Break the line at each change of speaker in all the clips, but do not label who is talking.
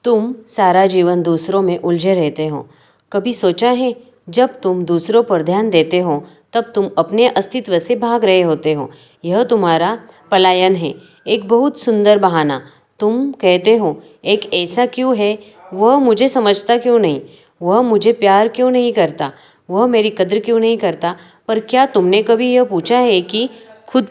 तुम सारा जीवन दूसरों में उलझे रहते हो। कभी सोचा है, जब तुम दूसरों पर ध्यान देते हो तब तुम अपने अस्तित्व से भाग रहे होते हो। यह तुम्हारा पलायन है, एक बहुत सुंदर बहाना। तुम कहते हो, एक ऐसा क्यों है, वह मुझे समझता क्यों नहीं, वह मुझे प्यार क्यों नहीं करता, वह मेरी कद्र क्यों नहीं करता। पर क्या तुमने कभी यह पूछा है कि खुद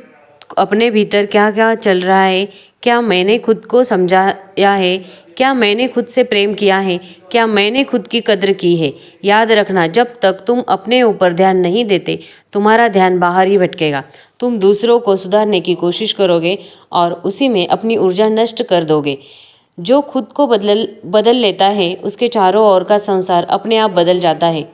अपने भीतर क्या क्या चल रहा है? क्या मैंने खुद को समझाया है? क्या मैंने खुद से प्रेम किया है? क्या मैंने खुद की कद्र की है? याद रखना, जब तक तुम अपने ऊपर ध्यान नहीं देते, तुम्हारा ध्यान बाहर ही भटकेगा। तुम दूसरों को सुधारने की कोशिश करोगे और उसी में अपनी ऊर्जा नष्ट कर दोगे। जो खुद को बदल लेता है, उसके चारों ओर का संसार अपने आप बदल जाता है।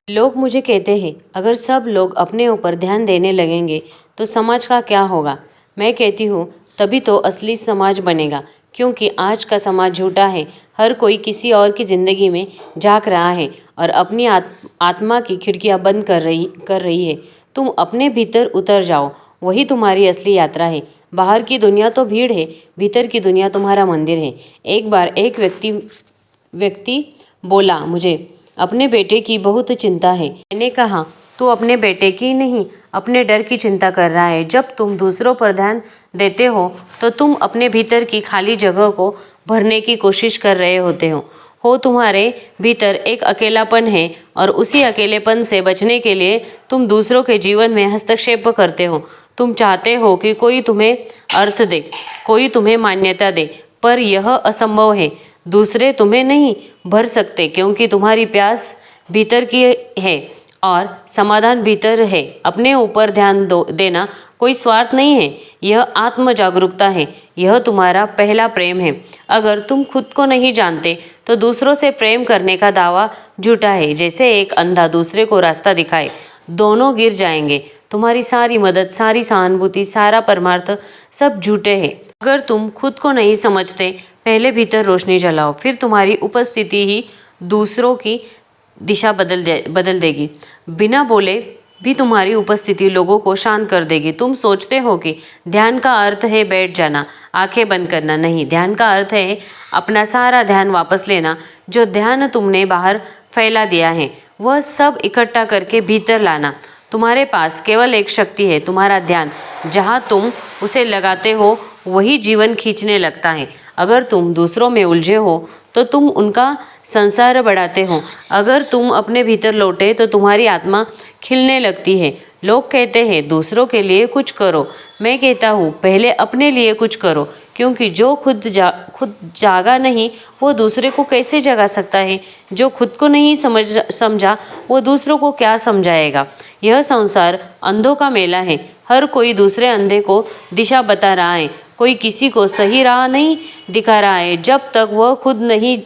लोग मुझे कहते हैं, अगर सब लोग अपने ऊपर ध्यान देने लगेंगे तो समाज का क्या होगा? मैं कहती हूँ, तभी तो असली समाज बनेगा, क्योंकि आज का समाज झूठा है। हर कोई किसी और की ज़िंदगी में झांक रहा है और अपनी आत्मा की खिड़कियाँ बंद कर रही है। तुम अपने भीतर उतर जाओ, वही तुम्हारी असली यात्रा है। बाहर की दुनिया तो भीड़ है, भीतर की दुनिया तुम्हारा मंदिर है। एक बार एक व्यक्ति बोला, मुझे अपने बेटे की बहुत चिंता है। मैंने कहा, तू अपने बेटे की नहीं, अपने डर की चिंता कर रहा है। जब तुम दूसरों पर ध्यान देते हो तो तुम अपने भीतर की खाली जगह को भरने की कोशिश कर रहे होते हो। तुम्हारे भीतर एक अकेलापन है और उसी अकेलेपन से बचने के लिए तुम दूसरों के जीवन में हस्तक्षेप करते हो। तुम चाहते हो कि कोई तुम्हें अर्थ दे, कोई तुम्हें मान्यता दे, पर यह असंभव है। दूसरे तुम्हें नहीं भर सकते, क्योंकि तुम्हारी प्यास भीतर की है और समाधान भीतर है। अपने ऊपर ध्यान देना कोई स्वार्थ नहीं है, यह आत्म जागरूकता है। यह तुम्हारा पहला प्रेम है। अगर तुम खुद को नहीं जानते तो दूसरों से प्रेम करने का दावा झूठा है। जैसे एक अंधा दूसरे को रास्ता दिखाए, दोनों गिर जाएंगे। तुम्हारी सारी मदद, सारी सहानुभूति, सारा परमार्थ सब झूठे हैं। अगर तुम खुद को नहीं समझते, पहले भीतर रोशनी जलाओ, फिर तुम्हारी उपस्थिति ही दूसरों की दिशा बदल देगी। बिना बोले भी तुम्हारी उपस्थिति लोगों को शांत कर देगी। तुम सोचते हो कि ध्यान का अर्थ है बैठ जाना, आंखें बंद करना। नहीं, ध्यान का अर्थ है अपना सारा ध्यान वापस लेना। जो ध्यान तुमने बाहर फैला दिया है, वह सब इकट्ठा करके भीतर लाना। तुम्हारे पास केवल एक शक्ति है, तुम्हारा ध्यान। जहाँ तुम उसे लगाते हो, वही जीवन खींचने लगता है। अगर तुम दूसरों में उलझे हो तो तुम उनका संसार बढ़ाते हो। अगर तुम अपने भीतर लौटे तो तुम्हारी आत्मा खिलने लगती है। लोग कहते हैं, दूसरों के लिए कुछ करो। मैं कहता हूँ, पहले अपने लिए कुछ करो, क्योंकि जो खुद जागा नहीं, वो दूसरे को कैसे जगा सकता है? जो खुद को नहीं समझा, वो दूसरों को क्या समझाएगा? यह संसार अंधों का मेला है। हर कोई दूसरे अंधे को दिशा बता रहा है, कोई किसी को सही राह नहीं दिखा रहा है। जब तक वह खुद नहीं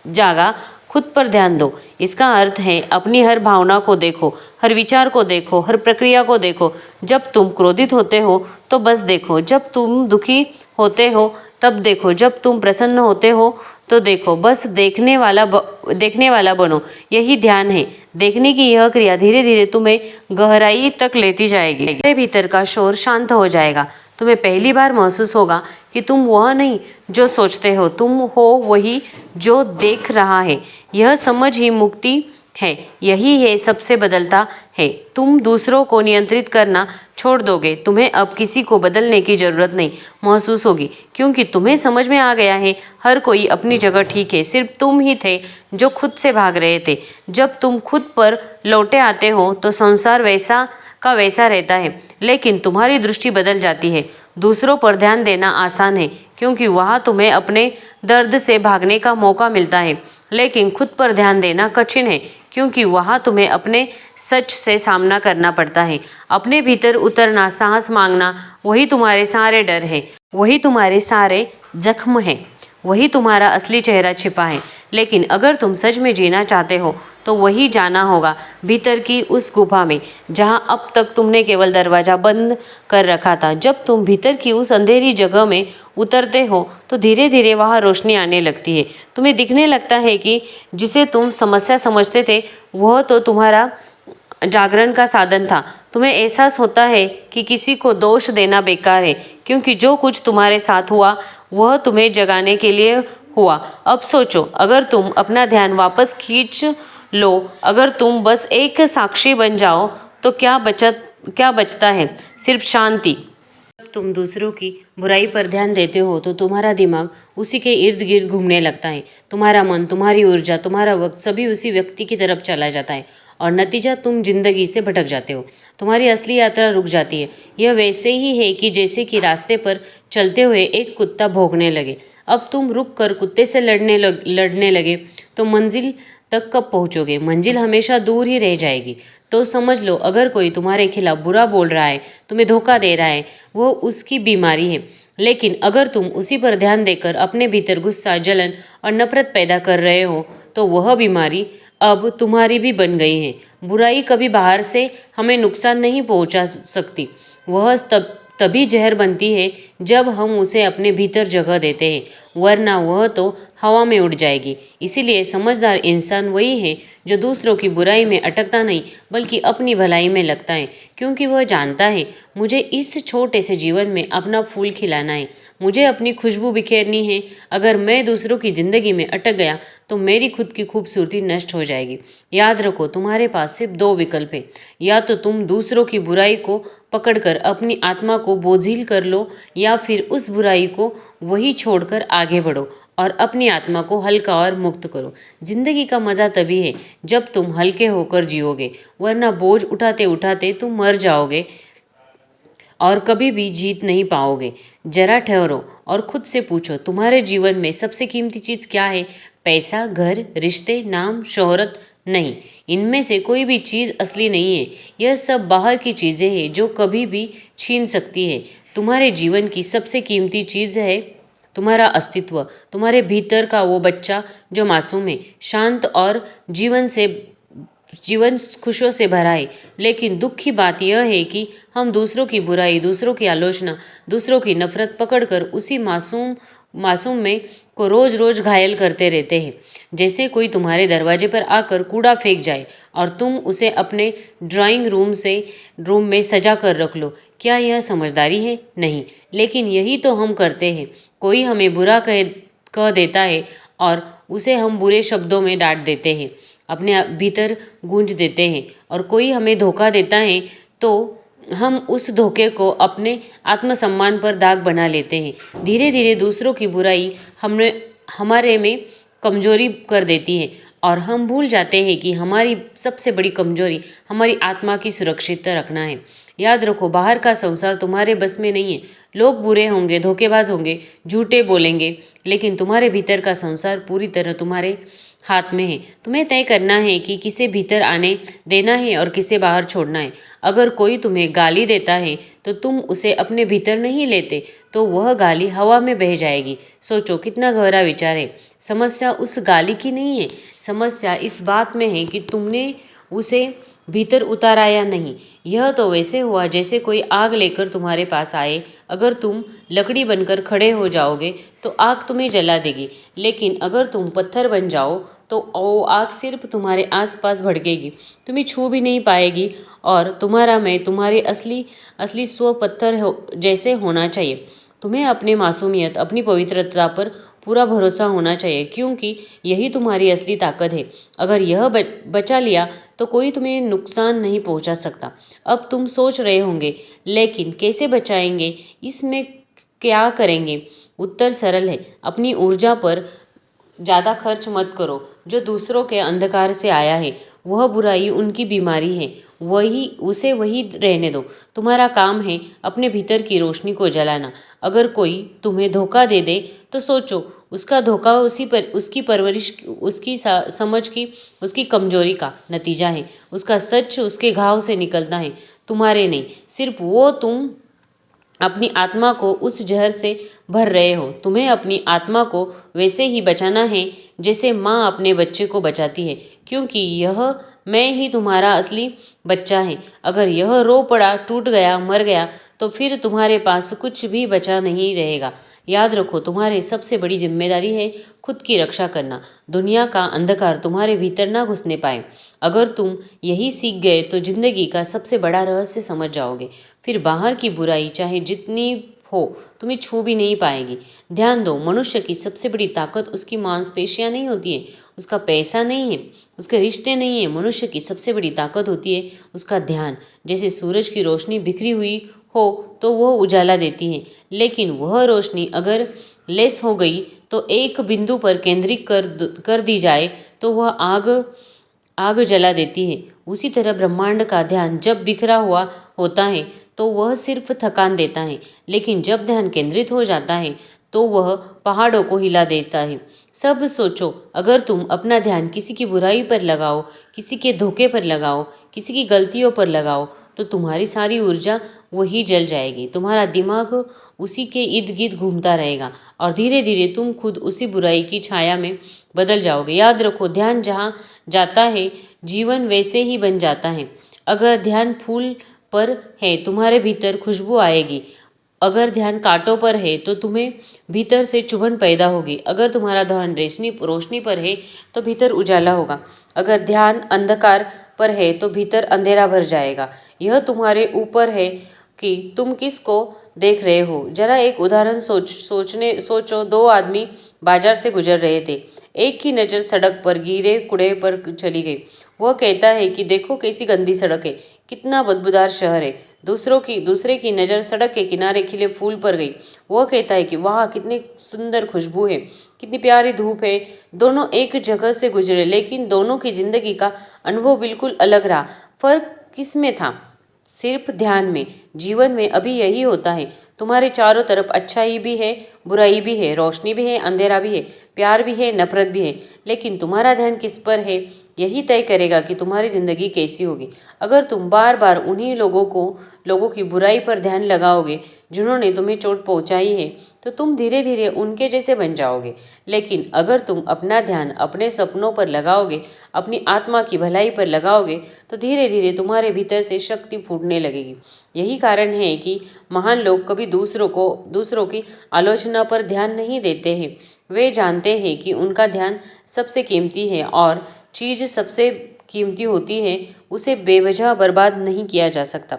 जागा, खुद पर ध्यान दो। इसका अर्थ है, अपनी हर भावना को देखो, हर विचार को देखो, हर प्रक्रिया को देखो। जब तुम क्रोधित होते हो तो बस देखो, जब तुम दुखी होते हो तब देखो, जब तुम प्रसन्न होते हो तो देखो। बस देखने वाला बनो। यही ध्यान है। देखने की यह क्रिया धीरे धीरे तुम्हें गहराई तक लेती जाएगी। तुम्हारे भीतर का शोर शांत हो जाएगा। तुम्हें पहली बार महसूस होगा कि तुम वह नहीं जो सोचते हो, तुम हो वही जो देख रहा है। यह समझ ही मुक्ति है। यही है सबसे बदलता है। तुम दूसरों को नियंत्रित करना छोड़ दोगे। तुम्हें अब किसी को बदलने की जरूरत नहीं महसूस होगी, क्योंकि तुम्हें समझ में आ गया है, हर कोई अपनी जगह ठीक है। सिर्फ तुम ही थे जो खुद से भाग रहे थे। जब तुम खुद पर लौटे आते हो तो संसार वैसा का वैसा रहता है, लेकिन तुम्हारी दृष्टि बदल जाती है। दूसरों पर ध्यान देना आसान है, क्योंकि वहाँ तुम्हें अपने दर्द से भागने का मौका मिलता है। लेकिन खुद पर ध्यान देना कठिन है, क्योंकि वहाँ तुम्हें अपने सच से सामना करना पड़ता है। अपने भीतर उतरना, साहस मांगना, वही तुम्हारे सारे डर है, वही तुम्हारे सारे जख्म है, वही तुम्हारा असली चेहरा छिपा है। लेकिन अगर तुम सच में जीना चाहते हो तो वही जाना होगा, भीतर की उस गुफा में, जहाँ अब तक तुमने केवल दरवाज़ा बंद कर रखा था। जब तुम भीतर की उस अंधेरी जगह में उतरते हो तो धीरे धीरे वहाँ रोशनी आने लगती है। तुम्हें दिखने लगता है कि जिसे तुम समस्या समझते थे, वह तो तुम्हारा जागरण का साधन था। तुम्हें एहसास होता है कि किसी को दोष देना बेकार है, क्योंकि जो कुछ तुम्हारे साथ हुआ वह तुम्हें जगाने के लिए हुआ। अब सोचो, अगर तुम अपना ध्यान वापस खींच लो, अगर तुम बस एक साक्षी बन जाओ, तो क्या बचता है? सिर्फ शांति। जब तुम दूसरों की बुराई पर ध्यान देते हो तो तुम्हारा दिमाग उसी के इर्द गिर्द घूमने लगता है। तुम्हारा मन, तुम्हारी ऊर्जा, तुम्हारा वक्त सभी उसी व्यक्ति की तरफ चला जाता है और नतीजा तुम जिंदगी से भटक जाते हो। तुम्हारी असली यात्रा रुक जाती है। यह वैसे ही है कि जैसे कि रास्ते पर चलते हुए एक कुत्ता भौंकने लगे। अब तुम रुक कर कुत्ते से लड़ने लगे तो मंजिल तक कब पहुंचोगे? मंजिल हमेशा दूर ही रह जाएगी। तो समझ लो, अगर कोई तुम्हारे खिलाफ बुरा बोल रहा है, तुम्हें धोखा दे रहा है, वो उसकी बीमारी है। लेकिन अगर तुम उसी पर ध्यान देकर अपने भीतर गुस्सा, जलन और नफरत पैदा कर रहे हो, तो वह बीमारी अब तुम्हारी भी बन गई है। बुराई कभी बाहर से हमें नुकसान नहीं पहुंचा सकती। वह तभी जहर बनती है जब हम उसे अपने भीतर जगह देते हैं, वरना वह तो हवा में उड़ जाएगी। इसीलिए समझदार इंसान वही है जो दूसरों की बुराई में अटकता नहीं, बल्कि अपनी भलाई में लगता है, क्योंकि वह जानता है मुझे इस छोटे से जीवन में अपना फूल खिलाना है, मुझे अपनी खुशबू बिखेरनी है। अगर मैं दूसरों की जिंदगी में अटक गया तो मेरी खुद की खूबसूरती नष्ट हो जाएगी। याद रखो, तुम्हारे पास सिर्फ दो विकल्प है। या तो तुम दूसरों की बुराई को पकड़कर अपनी आत्मा को बोझिल कर लो, या फिर उस बुराई को वही छोड़कर आगे बढ़ो और अपनी आत्मा को हल्का और मुक्त करो। जिंदगी का मजा तभी है जब तुम हल्के होकर जियोगे, वरना बोझ उठाते उठाते तुम मर जाओगे और कभी भी जीत नहीं पाओगे। जरा ठहरो और खुद से पूछो, तुम्हारे जीवन में सबसे कीमती चीज क्या है? पैसा, घर, रिश्ते, नाम, शोहरत? नहीं, इनमें से कोई भी चीज असली नहीं है। यह सब बाहर की चीजें हैं जो कभी भी छीन सकती है। तुम्हारे जीवन की सबसे कीमती चीज है तुम्हारा अस्तित्व, तुम्हारे भीतर का वो बच्चा जो मासूम है, शांत और जीवन खुशियों से भरा है। लेकिन दुख की बात यह है कि हम दूसरों की बुराई, दूसरों की आलोचना, दूसरों की नफरत पकड़कर उसी मासूम में को रोज रोज घायल करते रहते हैं। जैसे कोई तुम्हारे दरवाजे पर आकर कूड़ा फेंक जाए और तुम उसे अपने ड्राइंग रूम में सजा कर रख लो। क्या यह समझदारी है? नहीं, लेकिन यही तो हम करते हैं। कोई हमें बुरा कह देता है और उसे हम बुरे शब्दों में डांट देते हैं, अपने भीतर गूंज देते हैं, और कोई हमें धोखा देता है तो हम उस धोखे को अपने आत्मसम्मान पर दाग बना लेते हैं। धीरे धीरे दूसरों की बुराई हमारे में कमजोरी कर देती है और हम भूल जाते हैं कि हमारी सबसे बड़ी कमजोरी हमारी आत्मा की सुरक्षित रखना है। याद रखो, बाहर का संसार तुम्हारे बस में नहीं है। लोग बुरे होंगे, धोखेबाज होंगे, झूठे बोलेंगे, लेकिन तुम्हारे भीतर का संसार पूरी तरह तुम्हारे हाथ में है। तुम्हें तय करना है कि किसे भीतर आने देना है और किसे बाहर छोड़ना है। अगर कोई तुम्हें गाली देता है तो तुम उसे अपने भीतर नहीं लेते, तो वह गाली हवा में बह जाएगी। सोचो, कितना गहरा विचार है। समस्या उस गाली की नहीं है, समस्या इस बात में है कि तुमने उसे भीतर उतारा या नहीं। यह तो वैसे हुआ जैसे कोई आग लेकर तुम्हारे पास आए। अगर तुम लकड़ी बनकर खड़े हो जाओगे तो आग तुम्हें जला देगी, लेकिन अगर तुम पत्थर बन जाओ तो वो आग सिर्फ तुम्हारे आसपास भड़केगी, तुम्हें छू भी नहीं पाएगी। और तुम्हारा मैं, तुम्हारे असली स्व पत्थर जैसे होना चाहिए। तुम्हें अपनी मासूमियत, अपनी पवित्रता पर पूरा भरोसा होना चाहिए, क्योंकि यही तुम्हारी असली ताकत है। अगर यह बचा लिया तो कोई तुम्हें नुकसान नहीं पहुंचा सकता। अब तुम सोच रहे होंगे, लेकिन कैसे बचाएंगे, इसमें क्या करेंगे? उत्तर सरल है, अपनी ऊर्जा पर ज़्यादा खर्च मत करो। जो दूसरों के अंधकार से आया है, वह बुराई उनकी बीमारी है, वही रहने दो। तुम्हारा काम है अपने भीतर की रोशनी को जलाना। अगर कोई तुम्हें धोखा दे दे तो सोचो, उसका धोखा उसकी परवरिश, उसकी समझ की, उसकी कमजोरी का नतीजा है। उसका सच उसके घाव से निकलता है, तुम्हारे नहीं। सिर्फ वो तुम अपनी आत्मा को उस जहर से भर रहे हो। तुम्हें अपनी आत्मा को वैसे ही बचाना है जैसे माँ अपने बच्चे को बचाती है, क्योंकि यह मैं ही तुम्हारा असली बच्चा है। अगर यह रो पड़ा, टूट गया, मर गया, तो फिर तुम्हारे पास कुछ भी बचा नहीं रहेगा। याद रखो, तुम्हारी सबसे बड़ी जिम्मेदारी है खुद की रक्षा करना। दुनिया का अंधकार तुम्हारे भीतर ना घुसने पाए। अगर तुम यही सीख गए तो जिंदगी का सबसे बड़ा रहस्य समझ जाओगे। फिर बाहर की बुराई चाहे जितनी हो तुम्हें छू भी नहीं पाएगी। ध्यान दो, मनुष्य की सबसे बड़ी ताकत उसकी मांसपेशियां नहीं होती है, उसका पैसा नहीं है, उसके रिश्ते नहीं है। मनुष्य की सबसे बड़ी ताकत होती है उसका ध्यान। जैसे सूरज की रोशनी बिखरी हुई हो तो वह उजाला देती है, लेकिन वह रोशनी अगर लेस हो गई तो एक बिंदु पर केंद्रित कर दी जाए तो वह आग जला देती है। उसी तरह ब्रह्मांड का ध्यान जब बिखरा हुआ होता है तो वह सिर्फ थकान देता है, लेकिन जब ध्यान केंद्रित हो जाता है तो वह पहाड़ों को हिला देता है। सब सोचो, अगर तुम अपना ध्यान किसी की बुराई पर लगाओ, किसी के धोखे पर लगाओ, किसी की गलतियों पर लगाओ, तो तुम्हारी सारी ऊर्जा वही जल जाएगी। तुम्हारा दिमाग उसी के इर्द गिर्द घूमता रहेगा और धीरे धीरे तुम खुद उसी बुराई की छाया में बदल जाओगे। याद रखो, ध्यान जहाँ जाता है जीवन वैसे ही बन जाता है। अगर ध्यान फूल पर है तुम्हारे भीतर खुशबू आएगी, अगर ध्यान कांटों पर है तो तुम्हें भीतर से चुभन पैदा होगी। अगर तुम्हारा ध्यान रोशनी पर है तो भीतर उजाला होगा। अगर ध्यान अंधकार पर है तो भीतर अंधेरा भर जाएगा। यह तुम्हारे ऊपर है कि तुम किसको देख रहे हो। जरा एक उदाहरण सोचो, दो आदमी बाजार से गुजर रहे थे। एक की नज़र सड़क पर गिरे कूड़े पर चली गई। वह कहता है कि देखो कैसी गंदी सड़क है, कितना बदबूदार शहर है। दूसरे की नज़र सड़क के किनारे खिले फूल पर गई। वह कहता है कि वाह कितनी सुंदर खुशबू है, कितनी प्यारी धूप है। दोनों एक जगह से गुजरे, लेकिन दोनों की जिंदगी का अनुभव बिल्कुल अलग रहा। फर्क किस में था? सिर्फ ध्यान में। जीवन में अभी यही होता है। तुम्हारे चारों तरफ अच्छाई भी है, बुराई भी है, रोशनी भी है, अंधेरा भी है, प्यार भी है, नफरत भी है, लेकिन तुम्हारा ध्यान किस पर है यही तय करेगा कि तुम्हारी जिंदगी कैसी होगी। अगर तुम बार बार उन्हीं लोगों की बुराई पर ध्यान लगाओगे जिन्होंने तुम्हें चोट पहुंचाई है, तो तुम धीरे धीरे उनके जैसे बन जाओगे। लेकिन अगर तुम अपना ध्यान अपने सपनों पर लगाओगे, अपनी आत्मा की भलाई पर लगाओगे, तो धीरे धीरे तुम्हारे भीतर से शक्ति फूटने लगेगी। यही कारण है कि महान लोग कभी दूसरों की आलोचना पर ध्यान नहीं देते हैं। वे जानते हैं कि उनका ध्यान सबसे कीमती है और चीज़ सबसे कीमती होती है उसे बेवजह बर्बाद नहीं किया जा सकता।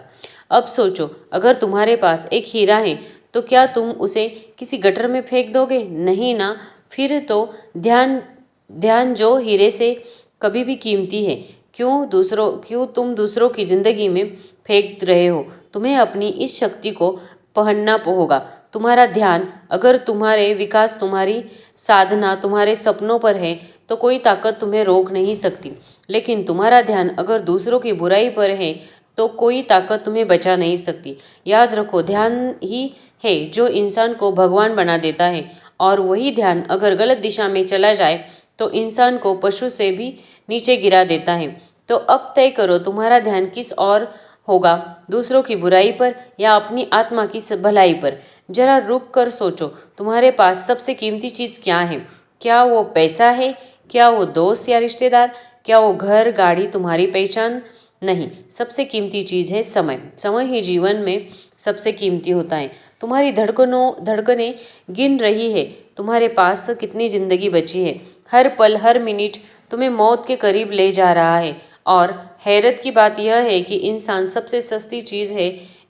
अब सोचो, अगर तुम्हारे पास एक हीरा है तो क्या तुम उसे किसी गटर में फेंक दोगे? नहीं ना। फिर तो ध्यान जो हीरे से कभी भी कीमती है, क्यों तुम दूसरों की जिंदगी में फेंक रहे हो? तुम्हें अपनी इस शक्ति को पहनना होगा। तुम्हारा ध्यान, अगर तुम्हारे विकास, तुम्हारी साधना तुम्हारे सपनों पर है तो कोई ताकत तुम्हें रोक नहीं सकती। लेकिन तुम्हारा ध्यान अगर दूसरों की बुराई पर है तो कोई ताकत तुम्हें बचा नहीं सकती। याद रखो, ध्यान ही है जो इंसान को भगवान बना देता है, और वही ध्यान अगर गलत दिशा में चला जाए तो इंसान को पशु से भी नीचे गिरा देता है। तो अब तय करो, तुम्हारा ध्यान किस और होगा, दूसरों की बुराई पर या अपनी आत्मा की भलाई पर? जरा रुक कर सोचो, तुम्हारे पास सबसे कीमती चीज़ क्या है? क्या वो पैसा है? क्या वो दोस्त या रिश्तेदार? क्या वो घर, गाड़ी, तुम्हारी पहचान? नहीं, सबसे कीमती चीज़ है समय। समय ही जीवन में सबसे कीमती होता है। तुम्हारी धड़कनें गिन रही है तुम्हारे पास कितनी जिंदगी बची है। हर पल, हर मिनट तुम्हें मौत के करीब ले जा रहा है। और हैरत की बात यह है कि इंसान सबसे सस्ती चीज़ है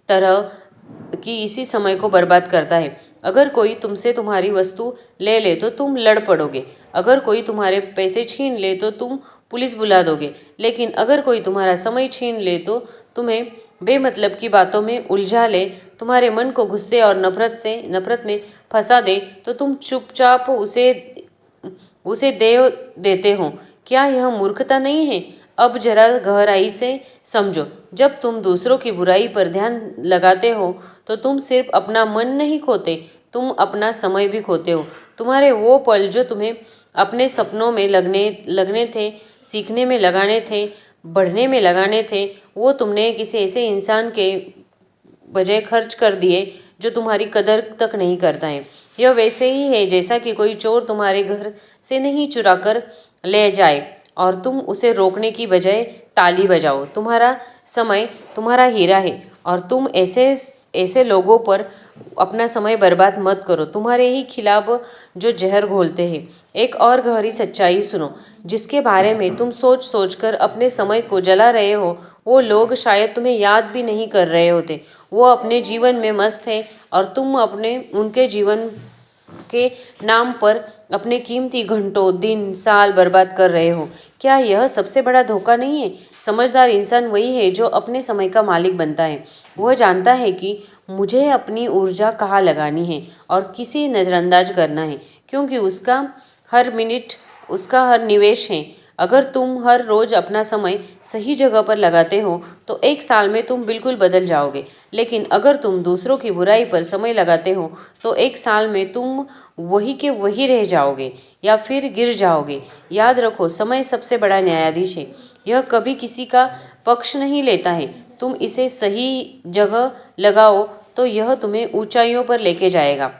तरह कि इसी समय को बर्बाद करता है। अगर कोई तुमसे तुम्हारी वस्तु ले ले तो तुम लड़ पड़ोगे। अगर कोई तुम्हारे पैसे छीन ले तो तुम पुलिस बुला दोगे। लेकिन अगर कोई तुम्हारा समय छीन ले तो तुम्हें बेमतलब की बातों में उलझा ले, तुम्हारे मन को गुस्से और नफरत में फंसा दे, तो तुम चुपचाप उसे दे देते हो। क्या यह मूर्खता नहीं है? अब जरा गहराई से समझो, जब तुम दूसरों की बुराई पर ध्यान लगाते हो तो तुम सिर्फ अपना मन नहीं खोते, तुम अपना समय भी खोते हो। तुम्हारे वो पल जो तुम्हें अपने सपनों में लगने थे, सीखने में लगाने थे, बढ़ने में लगाने थे, वो तुमने किसी ऐसे इंसान के बजाय खर्च कर दिए जो तुम्हारी कदर तक नहीं करता है। यह वैसे ही है जैसा कि कोई चोर तुम्हारे घर से नहीं चुरा कर ले जाए और तुम उसे रोकने की बजाय ताली बजाओ। तुम्हारा समय तुम्हारा हीरा है और तुम ऐसे लोगों पर अपना समय बर्बाद मत करो, तुम्हारे ही खिलाफ जो जहर घोलते हैं। एक और गहरी सच्चाई सुनो, जिसके बारे में तुम सोच कर अपने समय को जला रहे हो, वो लोग शायद तुम्हें याद भी नहीं कर रहे होते। वो अपने जीवन में मस्त है और तुम अपने उनके जीवन के नाम पर अपने कीमती घंटों, दिन, साल बर्बाद कर रहे हो। क्या यह सबसे बड़ा धोखा नहीं है? समझदार इंसान वही है जो अपने समय का मालिक बनता है। वह जानता है कि मुझे अपनी ऊर्जा कहाँ लगानी है और किसे नज़रअंदाज करना है, क्योंकि उसका हर मिनट उसका हर निवेश है। अगर तुम हर रोज अपना समय सही जगह पर लगाते हो तो एक साल में तुम बिल्कुल बदल जाओगे। लेकिन अगर तुम दूसरों की बुराई पर समय लगाते हो तो एक साल में तुम वही के वही रह जाओगे या फिर गिर जाओगे। याद रखो, समय सबसे बड़ा न्यायाधीश है। यह कभी किसी का पक्ष नहीं लेता है। तुम इसे सही जगह लगाओ तो यह तुम्हें ऊंचाइयों पर लेके जाएगा।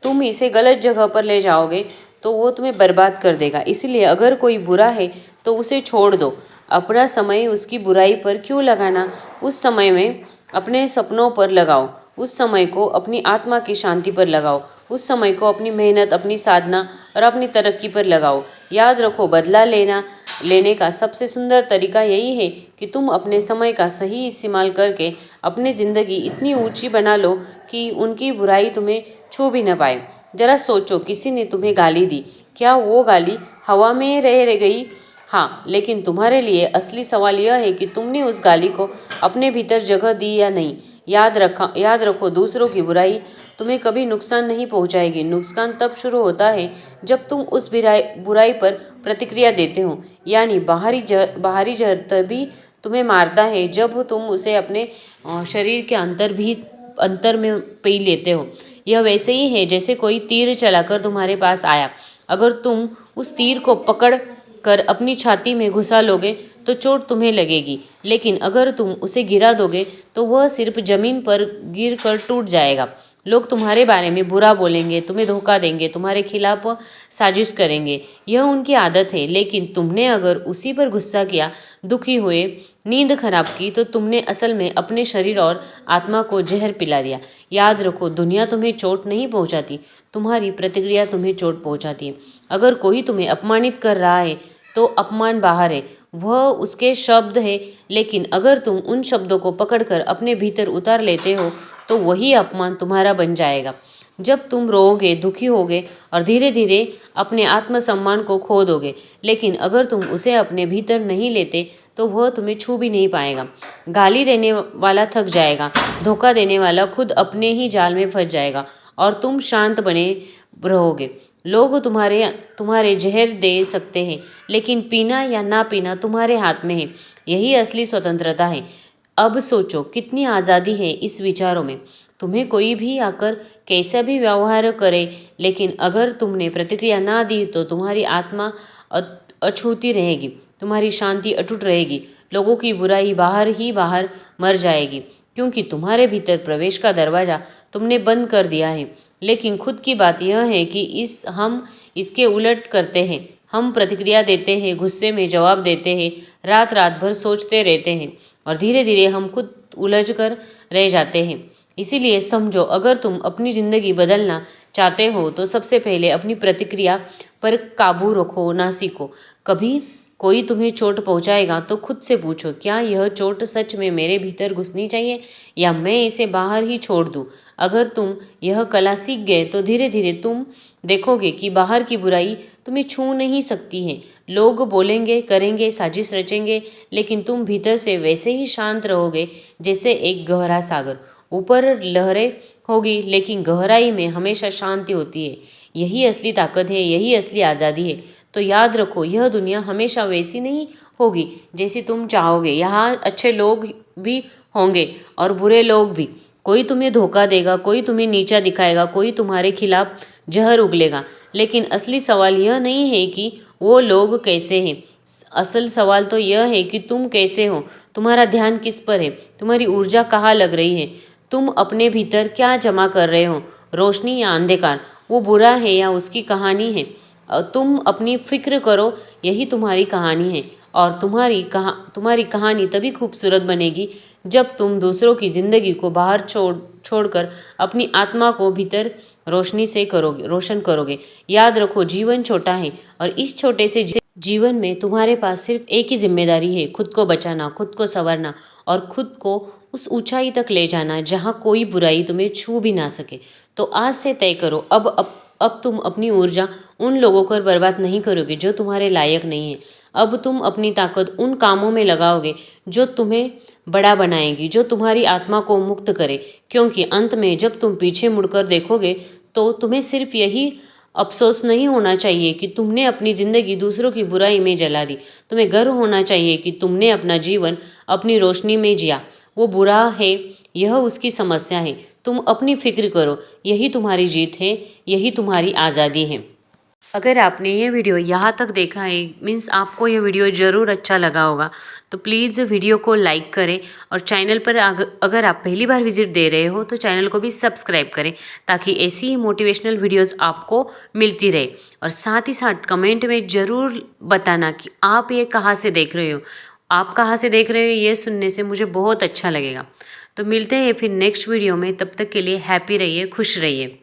तुम इसे गलत जगह पर ले जाओगे तो वो तुम्हें बर्बाद कर देगा। इसलिए अगर कोई बुरा है तो उसे छोड़ दो। अपना समय उसकी बुराई पर क्यों लगाना? उस समय में अपने सपनों पर लगाओ। उस समय को अपनी आत्मा की शांति पर लगाओ। उस समय को अपनी मेहनत, अपनी साधना और अपनी तरक्की पर लगाओ। याद रखो, बदला लेने का सबसे सुंदर तरीका यही है कि तुम अपने समय का सही इस्तेमाल करके अपनी ज़िंदगी इतनी ऊंची बना लो कि उनकी बुराई तुम्हें छू भी न पाए। जरा सोचो, किसी ने तुम्हें गाली दी, क्या वो गाली हवा में रह गई? हाँ, लेकिन तुम्हारे लिए असली सवाल यह है कि तुमने उस गाली को अपने भीतर जगह दी या नहीं। याद रखो, दूसरों की बुराई तुम्हें कभी नुकसान नहीं पहुंचाएगी। नुकसान तब शुरू होता है जब तुम उस बुराई पर प्रतिक्रिया देते हो। यानी बाहरी जहर तभी तुम्हें मारता है जब तुम उसे अपने शरीर के अंतर में पी लेते हो। यह वैसे ही है जैसे कोई तीर चलाकर तुम्हारे पास आया। अगर तुम उस तीर को पकड़ कर अपनी छाती में घुसा लोगे तो चोट तुम्हें लगेगी, लेकिन अगर तुम उसे गिरा दोगे तो वह सिर्फ जमीन पर गिर कर टूट जाएगा। लोग तुम्हारे बारे में बुरा बोलेंगे, तुम्हें धोखा देंगे, तुम्हारे खिलाफ साजिश करेंगे। यह उनकी आदत है। लेकिन तुमने अगर उसी पर गुस्सा किया, दुखी हुए, नींद खराब की, तो तुमने असल में अपने शरीर और आत्मा को जहर पिला दिया। याद रखो, दुनिया तुम्हें चोट नहीं पहुंचाती, तुम्हारी प्रतिक्रिया तुम्हें चोट पहुंचाती है। अगर कोई तुम्हें अपमानित कर रहा है तो अपमान बाहर है, वह उसके शब्द है। लेकिन अगर तुम उन शब्दों को पकड़कर अपने भीतर उतार लेते हो तो वही अपमान तुम्हारा बन जाएगा। जब तुम रोओगे, दुखी होगे और धीरे धीरे अपने आत्मसम्मान को खो दोगे। लेकिन अगर तुम उसे अपने भीतर नहीं लेते तो वह तुम्हें छू भी नहीं पाएगा। गाली देने वाला थक जाएगा, धोखा देने वाला खुद अपने ही जाल में फंस जाएगा और तुम शांत बने रहोगे। लोग तुम्हारे जहर दे सकते हैं, लेकिन पीना या ना पीना तुम्हारे हाथ में है। यही असली स्वतंत्रता है। अब सोचो, कितनी आज़ादी है इस विचारों में। तुम्हें कोई भी आकर कैसा भी व्यवहार करे, लेकिन अगर तुमने प्रतिक्रिया ना दी तो तुम्हारी आत्मा अछूती रहेगी, तुम्हारी शांति अटूट रहेगी। लोगों की बुराई बाहर ही बाहर मर जाएगी, क्योंकि तुम्हारे भीतर प्रवेश का दरवाज़ा तुमने बंद कर दिया है। लेकिन खुद की बात यह है कि हम इसके उलट करते हैं। हम प्रतिक्रिया देते हैं, गुस्से में जवाब देते हैं, रात रात भर सोचते रहते हैं और धीरे धीरे हम खुद उलझ कर रह जाते हैं। इसीलिए समझो, अगर तुम अपनी ज़िंदगी बदलना चाहते हो तो सबसे पहले अपनी प्रतिक्रिया पर काबू रखो ना सीखो। कभी कोई तुम्हें चोट पहुंचाएगा तो खुद से पूछो, क्या यह चोट सच में मेरे भीतर घुसनी चाहिए या मैं इसे बाहर ही छोड़ दूं? अगर तुम यह कला सीख गए तो धीरे धीरे तुम देखोगे कि बाहर की बुराई तुम्हें छू नहीं सकती है। लोग बोलेंगे, करेंगे, साजिश रचेंगे, लेकिन तुम भीतर से वैसे ही शांत रहोगे जैसे एक गहरा सागर। ऊपर लहरें होगी, लेकिन गहराई में हमेशा शांति होती है। यही असली ताकत है, यही असली आज़ादी है। तो याद रखो, यह दुनिया हमेशा वैसी नहीं होगी जैसी तुम चाहोगे। यहाँ अच्छे लोग भी होंगे और बुरे लोग भी। कोई तुम्हें धोखा देगा, कोई तुम्हें नीचा दिखाएगा, कोई तुम्हारे खिलाफ जहर उगलेगा। लेकिन असली सवाल यह नहीं है कि वो लोग कैसे हैं। असल सवाल तो यह है कि तुम कैसे हो। तुम्हारा ध्यान किस पर है? तुम्हारी ऊर्जा कहाँ लग रही है? तुम अपने भीतर क्या जमा कर रहे हो? रोशनी या अंधकार? वो बुरा है या उसकी कहानी है? तुम अपनी फिक्र करो, यही तुम्हारी कहानी है। और तुम्हारी कहानी तभी खूबसूरत बनेगी जब तुम दूसरों की ज़िंदगी को बाहर छोड़कर अपनी आत्मा को भीतर रोशन करोगे। याद रखो, जीवन छोटा है और इस छोटे से जीवन में तुम्हारे पास सिर्फ एक ही जिम्मेदारी है, खुद को बचाना, खुद को संवरना और खुद को उस ऊंचाई तक ले जाना जहां कोई बुराई तुम्हें छू भी ना सके। तो आज से तय करो, अब तुम अपनी ऊर्जा उन लोगों पर बर्बाद नहीं करोगे जो तुम्हारे लायक नहीं है। अब तुम अपनी ताकत उन कामों में लगाओगे जो तुम्हें बड़ा बनाएंगी, जो तुम्हारी आत्मा को मुक्त करे। क्योंकि अंत में जब तुम पीछे मुड़कर देखोगे तो तुम्हें सिर्फ यही अफ़सोस नहीं होना चाहिए कि तुमने अपनी ज़िंदगी दूसरों की बुराई में जला दी। तुम्हें गर्व होना चाहिए कि तुमने अपना जीवन अपनी रोशनी में जिया। वो बुरा है, यह उसकी समस्या है। तुम अपनी फ़िक्र करो, यही तुम्हारी जीत है, यही तुम्हारी आज़ादी है। अगर आपने ये वीडियो यहाँ तक देखा है, मीन्स आपको ये वीडियो ज़रूर अच्छा लगा होगा, तो प्लीज़ वीडियो को लाइक करें और चैनल पर अगर आप पहली बार विजिट दे रहे हो तो चैनल को भी सब्सक्राइब करें, ताकि ऐसी ही मोटिवेशनल वीडियोस आपको मिलती रहे। और साथ ही साथ कमेंट में ज़रूर बताना कि आप ये कहाँ से देख रहे हो, आप कहाँ से देख रहे हो, ये सुनने से मुझे बहुत अच्छा लगेगा। तो मिलते हैं फिर नेक्स्ट वीडियो में, तब तक के लिए हैप्पी रहिए, खुश रहिए।